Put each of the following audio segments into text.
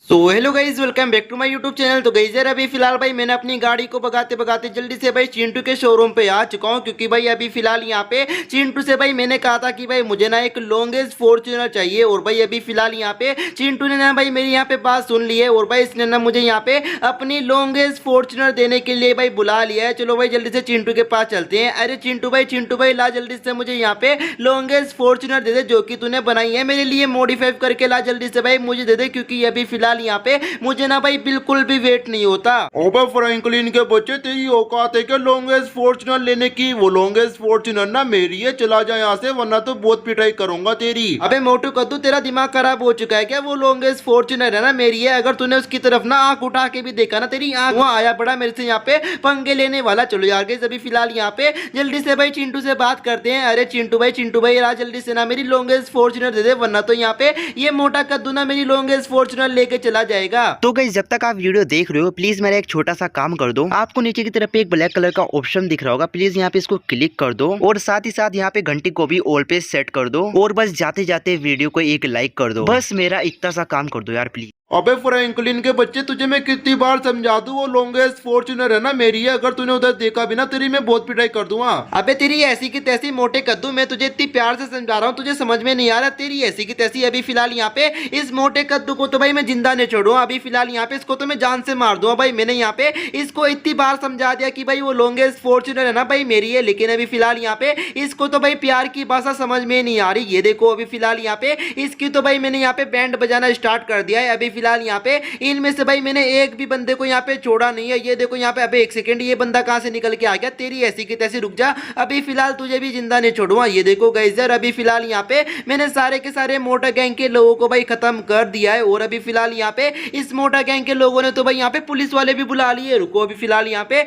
तो hello guys, welcome back to my YouTube channel. तो guys यार अभी फिलहाल भाई मैंने अपनी गाड़ी को भगाते भगाते जल्दी से भाई चिंटू के शोरूम पे आ चुका हूँ, क्योंकि भाई अभी फिलहाल यहाँ पे चिंटू से भाई मैंने कहा था कि भाई मुझे ना एक लॉन्गेस्ट फॉर्च्यूनर चाहिए। और भाई अभी फिलहाल यहाँ पे चिंटू ने ना भाई मेरी यहाँ पे बात सुन ली है और भाई इसने ना मुझे यहाँ पे अपनी लॉन्गेस्ट फॉर्च्यूनर देने के लिए भाई बुला लिया है। चलो भाई जल्दी से चिंटू के पास चलते हैं। अरे चिंटू भाई ला जल्दी से मुझे यहाँ पे लॉन्गेस्ट फॉर्च्यूनर दे दे जो कि तूने बनाई है मेरे लिए, मॉडिफाई करके ला जल्दी से भाई मुझे दे दे, क्योंकि अभी फिलहाल यहाँ पे मुझे ना भाई बिल्कुल भी वेट नहीं होता। ओबे फ्रैंकलिन के बच्चे, तेरी औकात है क्या लॉन्गेस्ट फॉर्च्यूनर लेने की? वो लॉन्गेस्ट फॉर्च्यूनर ना मेरी है, चला जा यहाँ से वरना तो बहुत पिटाई करूंगा तेरी। अबे मोटू कद्दू, तेरा दिमाग खराब हो चुका है क्या? वो लॉन्गेस्ट फॉर्च्यूनर है ना मेरी है। अगर तूने उसकी तरफ ना आंख उठा के भी देखा ना, तेरी आंख वहाँ आया पड़ा मेरे से यहाँ पे पंगे लेने वाला। चलो यार गाइस अभी फिलहाल यहाँ पे जल्दी से भाई चिंटू से बात करते हैं। अरे चिंटू भाई यार जल्दी से ना मेरी लॉन्गेस्ट फॉर्च्यूनर दे दे, वरना तो यहाँ पे ये मोटा कद्दू ना मेरी लॉन्गेस्ट फॉर्च्यूनर लेके चला जाएगा। तो गाइस जब तक आप वीडियो देख रहे हो प्लीज मेरा एक छोटा सा काम कर दो। आपको नीचे की तरफ एक ब्लैक कलर का ऑप्शन दिख रहा होगा, प्लीज यहाँ पे इसको क्लिक कर दो और साथ ही साथ यहाँ पे घंटी को भी ऑल पे सेट कर दो और बस जाते जाते वीडियो को एक लाइक कर दो। बस मेरा इतना सा काम कर दो यार प्लीज। अबे फ्रैंकलिन के बच्चे, तुझे मैं कितनी बार समझा दूं वो लॉन्गेस्ट फॉर्च्यूनर है ना मेरी है। अगर तूने उधर देखा भी ना तेरी मैं बहुत पिटाई कर दूंगा। अबे तेरी ऐसी की तैसी मोटे कद्दू, मैं तुझे इतनी प्यार से समझा रहा हूँ, तुझे समझ में नहीं आ रहा। तेरी ऐसी की तैसी अभी फिलहाल यहाँ पे इस मोटे कद्दू को तो भाई मैं जिंदा नहीं छोड़ूंगा। अभी फिलहाल यहाँ पे इसको तो मैं जान से मार दूंगा। भाई मैंने यहाँ पे इसको इतनी बार समझा दिया कि भाई वो लॉन्गेस्ट फॉर्च्यूनर है ना भाई मेरी है, लेकिन अभी फिलहाल यहाँ पे इसको तो भाई प्यार की भाषा समझ में नहीं आ रही। ये देखो अभी फिलहाल यहाँ पे इसकी तो भाई मैंने यहाँ पे बैंड बजाना स्टार्ट कर दिया है। अभी फिलहाल यहाँ पे इनमें से भाई मैंने एक भी बंदे को यहाँ पे छोड़ा नहीं है। ये देखो यहाँ पे, अबे एक सेकंड, ये बंदा कहाँ से निकल के आ गया? तेरी ऐसी की तैसी, रुक जा, अभी फिलहाल तुझे भी जिंदा नहीं छोड़ूंगा। ये देखो गाइस यार अभी फिलहाल यहाँ पे मैंने सारे के सारे मोटा गैंग के लोगों को भाई खत्म कर दिया है। और अभी फिलहाल यहाँ पे इस मोटा गैंग के लोगों ने तो भाई यहाँ पे पुलिस वाले भी बुला लिए। रुको अभी फिलहाल यहाँ पे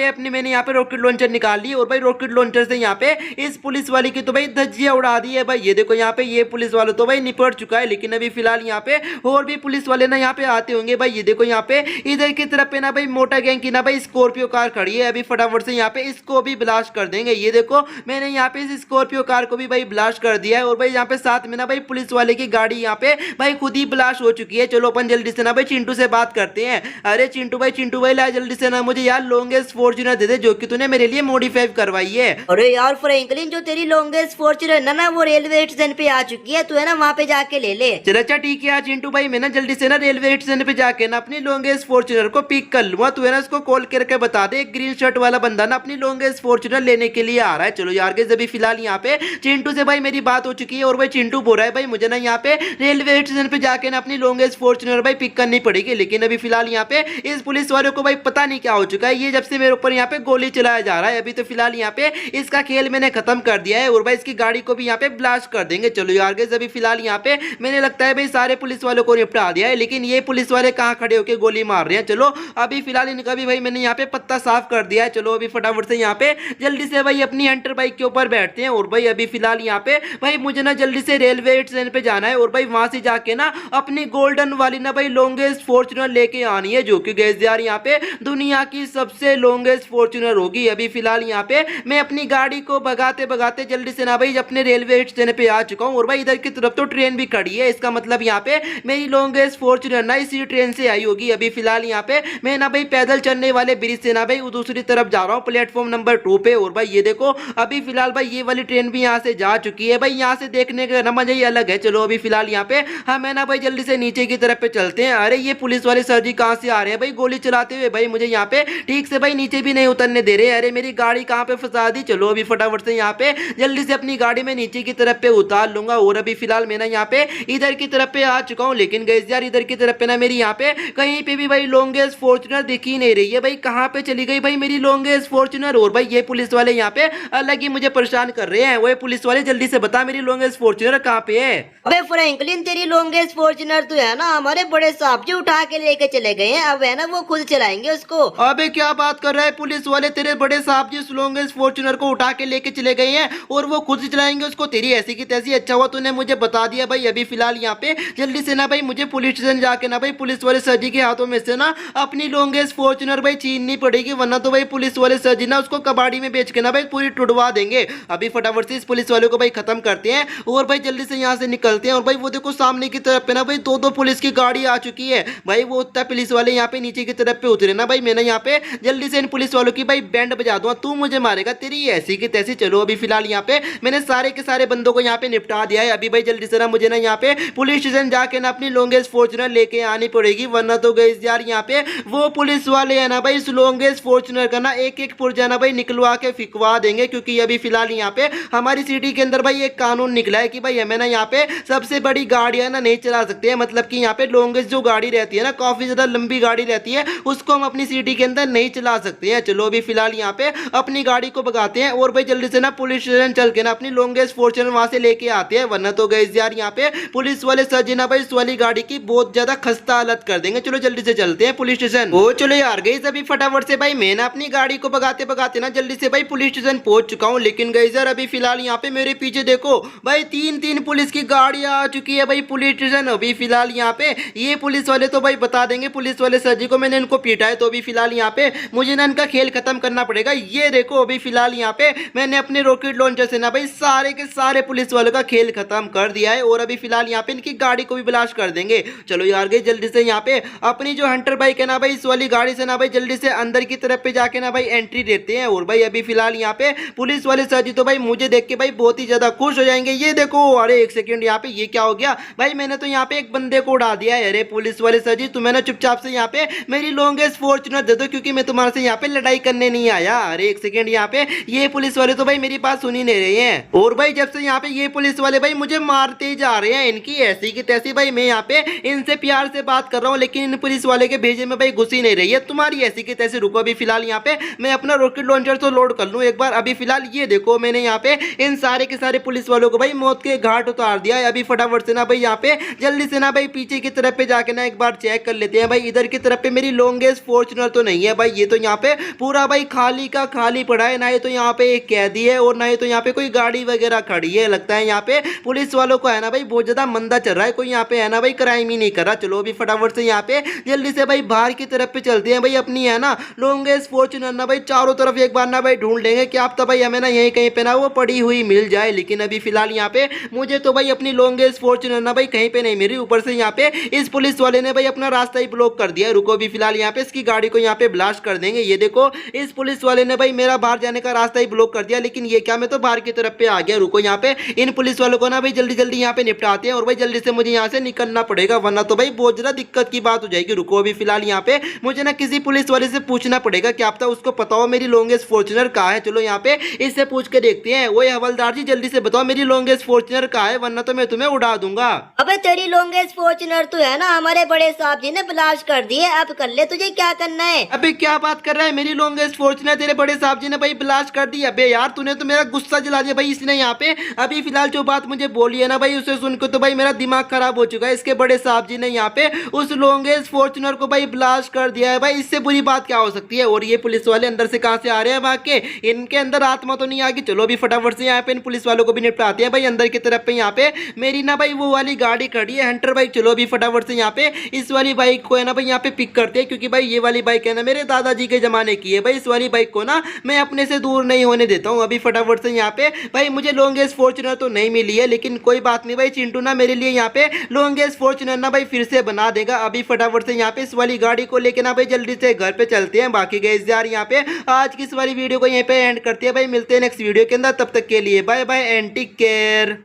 अपनी मैंने यहाँ पे रॉकेट लॉन्चर निकाल ली और भाई रॉकेट लॉन्चर से यहाँ पे इस पुलिस वाले की तो भाई धज्जियां उड़ा दी है। भाई ये देखो यहाँ पे ये पुलिस वाले तो भाई निपट चुका है, लेकिन अभी फिलहाल यहाँ पे और भी पुलिस वाले ना यहाँ पे आते होंगे। भाई ये देखो यहाँ पे इधर की तरफ पे ना भाई मोटा गैंग की ना भाई स्कॉर्पियो कार खड़ी है। अभी फटाफट से यहाँ पे इसको भी ब्लास्ट कर देंगे। ये देखो मैंने यहाँ पे इस स्कॉर्पियो कार को भी भाई ब्लास्ट कर दिया है। और भाई यहाँ पे साथ में ना भाई पुलिस वाले की गाड़ी यहाँ पे भाई खुद ही ब्लास्ट हो चुकी है। चलो अपन जल्दी से ना भाई चिंटू से बात करते हैं। अरे चिंटू भाई ला जल्दी से ना मुझे यार लॉन्गेस्ट फॉर्च्यूनर दे दे जो कि तूने मेरे लिए मॉडिफाई करवाई है। अरे यार फ्रैंकलिन, जो तेरी लॉन्गेस्ट फॉर्च्यूनर ना वो रेलवे स्टेशन पे आ चुकी है, तू है ना वहाँ पे जाके ले ले। चल अच्छा ठीक है चिंटू भाई, मैं ना जल्दी से ना रेलवे स्टेशन पे जाके ना अपनी लॉन्गेस्ट फॉर्च्यूनर को पिक कर लूंगा। तू है ना उसको कॉल करके बता दे एक ग्रीन शर्ट वाला बंदा ना अपनी लॉन्गेस्ट फॉर्च्यूनर लेने के लिए आ रहा है। चलो यार गाइस अभी फिलहाल यहाँ पे चिंटू से भाई मेरी बात हो चुकी है और भाई चिंटू बोल रहा है भाई मुझे ना यहाँ पे रेलवे स्टेशन पे जाके ना अपनी लॉन्गेस्ट फॉर्च्यूनर भाई पिक करनी पड़ेगी। लेकिन अभी फिलहाल यहाँ पे इस पुलिस वाले को भाई पता नहीं क्या हो चुका है, ये जब से मेरे ऊपर यहाँ पे गोली चलाया जा रहा है। अभी तो फिलहाल यहाँ पे इसका खेल मैंने खत्म कर दिया है और भाई इसकी गाड़ी को भी यहाँ पे ब्लास्ट कर देंगे। चलो यार गाइस अभी फिलहाल यहाँ पे मैंने लगता है भाई सारे पुलिस वालों को निपटा दिया है, लेकिन ये पुलिस वाले कहाँ खड़े होकर गोली मार रहे हैं। चलो अभी फिलहाल इनका भी भाई मैंने यहाँ पे पत्ता साफ कर दिया है। चलो अभी फटाफट से यहाँ पे जल्दी से भाई अपनी हंटर बाइक के ऊपर बैठते हैं। और भाई अभी फिलहाल यहाँ पे भाई मुझे ना जल्दी से रेलवे स्टेशन पे जाना है और भाई वहां से जाके ना अपनी गोल्डन वाली ना भाई लॉन्गेस्ट फॉर्च्यूनर लेके आनी है, जो कि गाइस यार यहाँ पे दुनिया की सबसे लॉन्गेस्ट फॉर्च्यूनर होगी। अभी फिलहाल यहाँ पे मैं अपनी गाड़ी को भगाते भगाते जल्दी से ना भाई अपने रेलवे स्टेशन पे आ चुका हूँ। और भाई इधर की तरफ तो ट्रेन भी खड़ी है, इसका मतलब यहाँ पे मेरी लॉन्गेस्ट फॉर्च्यूनर ना इसी ट्रेन से आई होगी। अभी फिलहाल यहाँ पे मैं ना भाई पैदल चलने वाले ब्रिज से ना भाई दूसरी तरफ जा रहा हूँ, प्लेटफॉर्म नंबर 2 पे। और भाई ये देखो अभी फिलहाल भाई ये वाली ट्रेन भी यहाँ से जा चुकी है। भाई यहाँ से देखने का ना मजा ही अलग है। चलो अभी फिलहाल यहाँ पे हमें ना भाई जल्दी से नीचे की तरफ पे चलते हैं। अरे ये पुलिस वाले सर जी कहाँ से आ रहे हैं भाई गोली चलाते हुए? भाई मुझे यहाँ पे ठीक से भाई नीचे भी नहीं उतरने दे रहे। अरे मेरी गाड़ी कहाँ पे फंसा दी। चलो अभी फटाफट से यहाँ पे जल्दी से अपनी गाड़ी में नीचे की तरफ पे उतार लूंगा। और अभी फिलहाल मैं ना यहाँ पे इधर की तरफ पे आ चुका हूँ, लेकिन गाइस यार इधर की तरफ पे ना मेरी यहाँ पे कहीं पे भी भाई लॉन्गेस्ट फॉर्च्यूनर दिख ही नहीं रही है। भाई कहाँ पे चली गई भाई मेरी लॉन्गेस्ट फॉर्च्यूनर? और भाई ये पुलिस वाले यहाँ पे अलग ही मुझे परेशान कर रहे हैं। वो पुलिस वाले जल्दी से बता मेरी लॉन्गेस्ट फॉर्च्यूनर कहाँ पे है? अबे फ्रैंकलिन, तेरी लॉन्गेस्ट फॉर्च्यूनर तो है ना हमारे बड़े साहब जी उठा के लेके चले गए हैं, अब है ना वो खुद चलाएंगे उसको। अबे क्या बात कर रहा है पुलिस वाले, तेरे बड़े साहब जी उस लॉन्गेस्ट फॉर्च्यूनर को उठा के लेके चले गए हैं और वो खुद चलाएंगे उसको? तेरी ऐसी की तैसी, अच्छा हुआ तूने मुझे बता दिया। भाई अभी फिलहाल यहाँ पे जल्दी से ना भाई मुझे पुलिस स्टेशन जाके ना भाई पुलिस वाले सर जी के हाथों में से ना अपनी लॉन्गेस्ट फॉर्च्यूनर भाई छीननी पड़ेगी, वरना तो भाई पुलिस वाले सर जी ना उसको कबाड़ी में बेच के ना भाई पूरी टुटवा देंगे। अभी फटाफट से इस पुलिस वाले को भाई खत्म करते हैं और भाई जल्दी से यहाँ से निकलते हैं। और भाई वो देखो सामने की तरफ पे ना भाई दो पुलिस की गाड़ी आ चुकी है। भाई वो उतना पुलिस वाले यहाँ पे नीचे की तरफ पे उतरे ना भाई, मैंने यहाँ पे जल्दी से इन पुलिस वालों की भाई बैंड बजा दूंगा, तू मुझे मारेगा तेरी ऐसी की तैसी। चलो अभी फिलहाल यहाँ पे मैंने सारे के सारे बंदों को यहाँ पे निपटा दिया है। अभी भाई जल्दी से ना मुझे ना यहाँ पे पुलिस स्टेशन जाके ना अपनी लॉन्गेस्ट फॉर्च्यूनर लेके आनी पड़ेगी, वरना तो गाइस यार यहाँ पे वो पुलिस वाले है ना भाई इस लॉन्गेस्ट फॉर्च्यूनर का ना एक पुर्जा ना भाई निकलवा के फिकवा देंगे। क्योंकि अभी फिलहाल यहाँ पे हमारी सिटी के अंदर भाई एक कानून निकला है कि भाई हमें ना यहाँ पे सबसे बड़ी गाड़ियां ना नहीं चला सकते हैं। मतलब कि यहाँ पे लॉन्गेस्ट जो गाड़ी रहती है ना, काफी ज्यादा लंबी गाड़ी रहती है, उसको हम अपनी सिटी के अंदर नहीं चला सकते हैं। चलो अभी फिलहाल यहाँ पे अपनी गाड़ी को भगाते हैं और भाई जल्दी से ना पुलिस स्टेशन चल के ना अपनी लॉन्गेस्ट फॉर्च्यूनर वहां से लेके आते हैं, वरना तो गाइस यार यहाँ पे पुलिस वाले सर जी ना भाई इस वाली गाड़ी की बहुत ज्यादा खस्ता हालत कर देंगे। चलो जल्दी से चलते हैं पुलिस स्टेशन। ओ चलो यार गाइस अभी फटाफट से भाई मैं ना अपनी गाड़ी को भगाते भगाते ना जल्दी से भाई पुलिस स्टेशन पहुंच चुका हूँ। लेकिन गाइस यार अभी फिलहाल यहाँ पे मेरे पीछे देखो भाई तीन पुलिस की गाड़ियां आ चुकी है भाई पुलिस स्टेशन। अभी फिलहाल यहाँ पे ये पुलिस वाले तो भाई बता देंगे पुलिस वाले सर जी को मैंने इनको पीटा है, तो अभी फिलहाल यहाँ पे मुझे ना इनका खेल खत्म करना पड़ेगा। ये देखो अभी फिलहाल यहाँ पे मैंने अपने रॉकेट लॉन्चर से ना भाई सारे के सारे पुलिस वालों का खेल खत्म कर दिया है और अभी फिलहाल यहाँ पे इनकी गाड़ी को भी ब्लास्ट कर देंगे। चलो यार गई जल्दी से यहाँ पे अपनी जो हंटर बाइक है ना भाई इस वाली गाड़ी से ना भाई जल्दी से अंदर की तरफ पे जाके ना भाई एंट्री देते हैं। और भाई अभी फिलहाल यहाँ पे पुलिस वाले सर जी तो भाई मुझे देख के भाई बहुत ही ज्यादा खुश हो जाएंगे। ये देखो अरे एक सेकंड यहाँ पे ये क्या हो गया भाई, मैंने तो यहाँ पे एक बंदे को उड़ा दिया है। अरे पुलिस वाले सर जी तुम्हें ना चुपचाप से यहाँ पे मेरी लॉन्गेस्ट फॉर्च्यूनर दे दो, क्योंकि मैं तुम्हारे से यहाँ पे लड़ाई करने नहीं आया। अरे एक सेकंड यहाँ पे ये पुलिस वाले तो भाई मेरी बात सुन ही नहीं रहे हैं और भाई जब से यहाँ पे ये पुलिस वाले भाई मुझे मारते जा रहे हैं, इनकी ऐसी की तैसी भाई मैं यहाँ पे इनसे प्यार से बात कर रहा हूँ लेकिन इन पुलिस वाले के भेजे में भाई घुस ही नहीं रही है, तुम्हारी ऐसी की तैसी। रुको अभी फिलहाल यहाँ पे मैं अपना रॉकेट लॉन्चर तो लोड कर लूँ एक बार। अभी फिलहाल ये देखो मैंने यहाँ पे इन सारे के सारे पुलिस वालों को भाई मौत के घाट उतार दिया है। अभी फटाफट से ना भाई यहाँ पे जल्दी से ना भाई पीछे की तरफ पे जाके ना एक बार चेक कर लेते हैं भाई इधर की तरफ पे मेरी लॉन्गेस्ट फॉर्च्यूनर तो नहीं है भाई। ये तो यहाँ पे पूरा भाई खाली का खाली पड़ा है, ना ही तो यहाँ पे एक कैदी है और ना ही तो यहाँ पे कोई गाड़ी वगैरह खड़ी है। लगता है यहाँ पे पुलिस वालों को है ना भाई बहुत ज्यादा मंदा चल रहा है, कोई यहाँ पे है ना भाई क्राइम ही नहीं कर रहा। चलो अभी फटाफट से यहाँ पे जल्दी से भाई बाहर की तरफ पे चलते हैं भाई, अपनी है ना लॉन्गेस्ट फॉर्च्यूनर ना भाई चारों तरफ एक बार ना भाई ढूंढ लेंगे कि आप तो भाई हमें ना यहीं कहीं पे ना वो पड़ी हुई मिल जाए। लेकिन अभी फिलहाल यहाँ पे मुझे तो भाई अपनी लॉन्गेस्ट फॉर्च्यूनर ना भाई कहीं पे नहीं मिल रही, ऊपर से यहाँ पे इस पुलिस वाले ने भाई अपना रास्ता ही ब्लॉक कर दिया। रुको अभी फिलहाल यहाँ पे इसकी गाड़ी को यहाँ पे ब्लास्ट कर देंगे। ये देखो इस पुलिस वाले ने भाई मेरा बाहर जाने का रास्ता ही ब्लॉक कर दिया, लेकिन ये क्या मैं तो बाहर की तरफ पे आ गया। रुको यहाँ पे इन पुलिस वालों को ना भाई जल्दी जल्दी यहाँ पे निपटाते हैं और भाई जल्दी से मुझे यहाँ से निकलना पड़ेगा, वरना तो भाई बहुत ज्यादा दिक्कत की बात हो जाएगी। रुको अभी फिलहाल यहाँ पे मुझे ना किसी पुलिस वाले से पूछना पड़ेगा कि आप तो उसको पता हो मेरी लॉन्गेस्ट फॉर्च्यूनर कहाँ है। चलो यहाँ पे इससे पूछ के देखते हैं। वो हवलदार जी जल्दी से बताओ मेरी लॉन्गेस्ट फॉर्च्यूनर कहाँ है, वरना तो मैं तुम्हें उड़ा दूंगा। अबे तेरी लॉन्गेस्ट फॉर्च्यूनर तो है ना हमारे बड़े साहब जी ने ब्लास्ट कर दी है, अब कर ले तुझे क्या करना है। अबे क्या बात कर रहा है, मेरी लॉन्गेस्ट फॉर्च्यूनर तेरे बड़े साहब जी ने भाई ब्लास्ट कर दी। अबे यार तूने तो मेरा गुस्सा जला दिया भाई इसने यहाँ पे। अभी फिलहाल जो बात मुझे बोली है ना भाई उसे सुनकर तो भाई मेरा दिमाग खराब हो चुका है। इसके बड़े साहब जी ने यहाँ पे उस लॉन्गेस्ट फॉर्च्यूनर को भाई ब्लास्ट कर दिया है भाई, इससे बुरी बात क्या हो सकती है। और ये पुलिस वाले अंदर से कहां से आ रहे हैं भाग के, इनके अंदर आत्मा तो नहीं आ गई। चलो अभी फटाफट से यहाँ पे इन पुलिस वालों को भी निपटाते हैं भाई। अंदर की तरफ पे यहाँ पे मेरी ना भाई वो वाली गाड़ी खड़ी है हंटर बाइक। चलो अभी फटाफट से यहाँ पे इस वाली बाइक को है ना भाई यहाँ पे पिक करते हैं, क्योंकि भाई ये वाली बाइक है ना मेरे दादाजी के जमाने की है भाई। इस वाली बाइक को ना मैं अपने से दूर नहीं होने देता हूँ। अभी फटाफट से यहाँ पे भाई मुझे लॉन्गेस्ट फॉर्च्यूनर तो नहीं मिली है, लेकिन कोई बात नहीं भाई चिंटू ना मेरे लिए यहाँ पे लॉन्गेस्ट फॉर्च्यूनर ना भाई फिर से बना देगा। अभी फटाफट से यहाँ पे इस वाली गाड़ी को लेके ना भाई जल्दी से घर पे चलते हैं। बाकी गाइस यार यहाँ पे आज की इस वाली वीडियो को यहीं पे एंड करते हैं भाई, मिलते हैं नेक्स्ट वीडियो के अंदर, तब तक के लिए bye bye and take care.